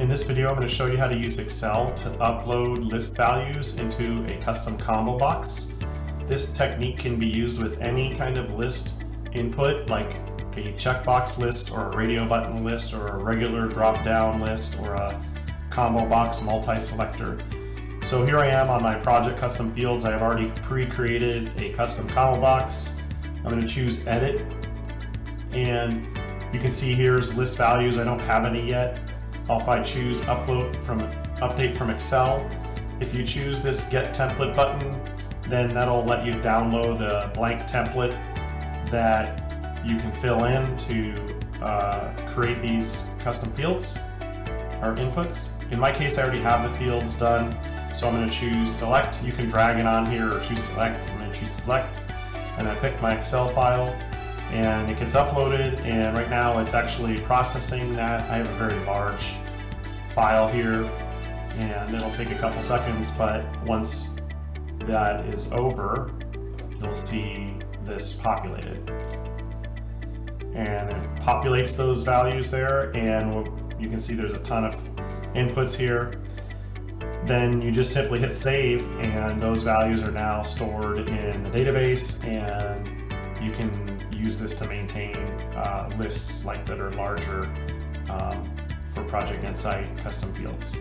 In this video, I'm going to show you how to use Excel to upload list values into a custom combo box. This technique can be used with any kind of list input, like a checkbox list or a radio button list or a regular drop-down list or a combo box multi-selector. So here I am on my project custom fields. I have already pre-created a custom combo box. I'm going to choose edit, and you can see here's list values. I don't have any yet. If I choose update from Excel, if you choose this get template button, then that'll let you download a blank template that you can fill in to create these custom fields or inputs. In my case, I already have the fields done, so I'm going to choose select. You can drag it on here or choose select. I'm going to choose select, and I pick my Excel file, and it gets uploaded, and right now it's actually processing that. I have a very large file here, and it'll take a couple seconds, but once that is over, you'll see this populated. And it populates those values there, and you can see there's a ton of inputs here. Then you just simply hit save, and those values are now stored in the database, and you can use this to maintain lists like that are larger for Project Insight custom fields.